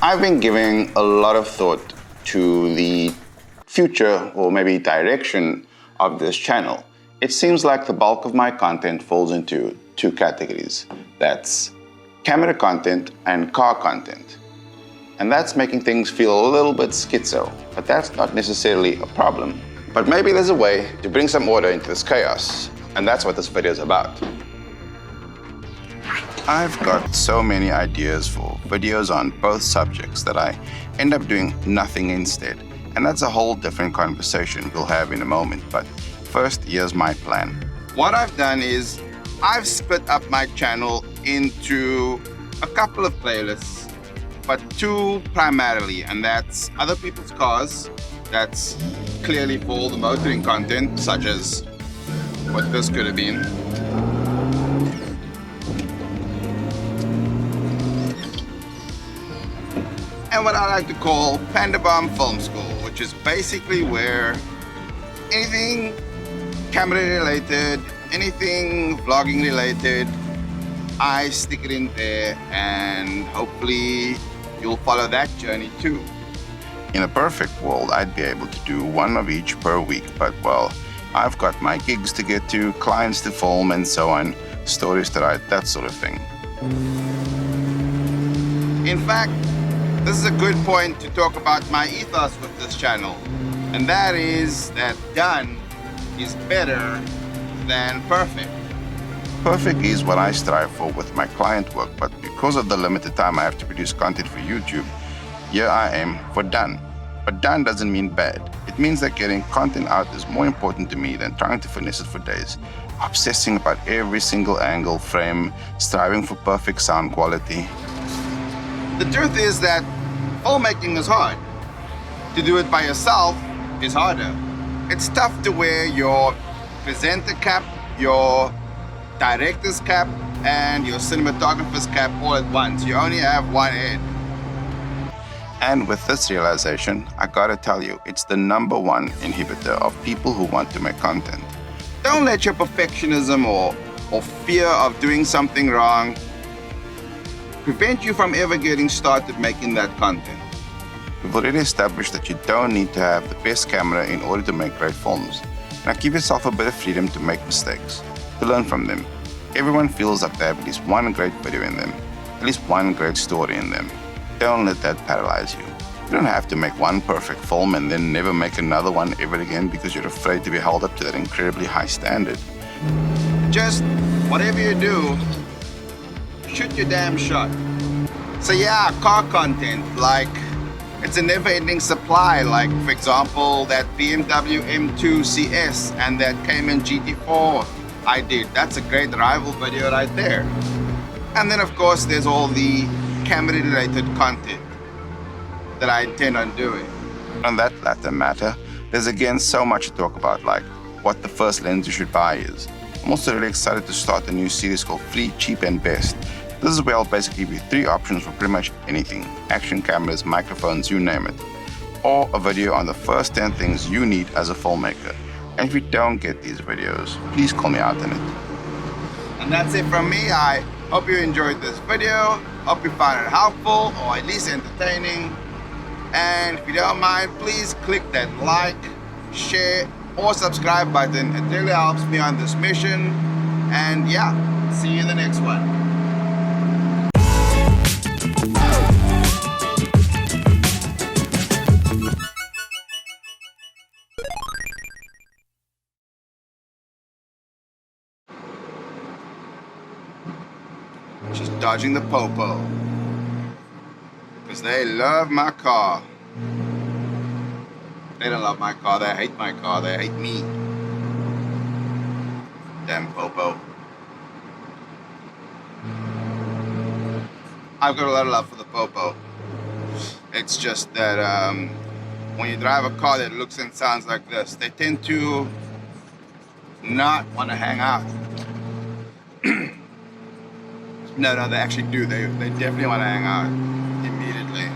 I've been giving a lot of thought to the future or maybe direction of this channel. It seems like the bulk of my content falls into two categories. That's camera content and car content. And that's making things feel a little bit schizo, but that's not necessarily a problem. But maybe there's a way to bring some order into this chaos, and that's what this video is about. I've got so many ideas for videos on both subjects that I end up doing nothing instead. And that's a whole different conversation we'll have in a moment. But first, here's my plan. What I've done is I've split up my channel into a couple of playlists, but two primarily, and that's other people's cars. That's clearly for all the motoring content, such as what this could have been. And what I like to call Panda Bomb Film School, which is basically where anything camera related, anything vlogging related, I stick it in there, and hopefully you'll follow that journey too. In a perfect world, I'd be able to do one of each per week, but well, I've got my gigs to get to, clients to film, and so on, stories to write, that sort of thing. In fact, this is a good point to talk about my ethos with this channel, and that is that done is better than perfect. Perfect is what I strive for with my client work, but because of the limited time I have to produce content for YouTube, here I am for done. But done doesn't mean bad. It means that getting content out is more important to me than trying to finesse it for days, obsessing about every single angle, frame, striving for perfect sound quality. The truth is that filmmaking is hard. To do it by yourself is harder. It's tough to wear your presenter cap, your director's cap, and your cinematographer's cap all at once. You only have one head. And with this realization, I gotta tell you, it's the #1 inhibitor of people who want to make content. Don't let your perfectionism or fear of doing something wrong prevent you from ever getting started making that content. We've already established that you don't need to have the best camera in order to make great films. Now give yourself a bit of freedom to make mistakes, to learn from them. Everyone feels like they have at least one great video in them, at least one great story in them. Don't let that paralyze you. You don't have to make one perfect film and then never make another one ever again because you're afraid to be held up to that incredibly high standard. Just whatever you do, shoot your damn shot. So yeah, car content, like it's a never-ending supply. Like for example, that BMW M2 CS and that Cayman GT4 I did. That's a great rival video right there. And then of course there's all the camera-related content that I intend on doing. On that latter matter, there's again so much to talk about, like what the first lens you should buy is. I'm also really excited to start a new series called Free, Cheap and Best. This is where I'll basically give you 3 options for pretty much anything. Action cameras, microphones, you name it. Or a video on the first 10 things you need as a filmmaker. And if you don't get these videos, please call me out on it. And that's it from me. I hope you enjoyed this video. Hope you found it helpful or at least entertaining. And if you don't mind, please click that like, share, or subscribe button. It really helps me on this mission. And yeah, see you in the next one. Just dodging the popo. Because they love my car. They don't love my car, they hate my car, they hate me. Damn popo. I've got a lot of love for the popo. It's just that when you drive a car that looks and sounds like this, they tend to not want to hang out. No, they actually do. They definitely want to hang out immediately.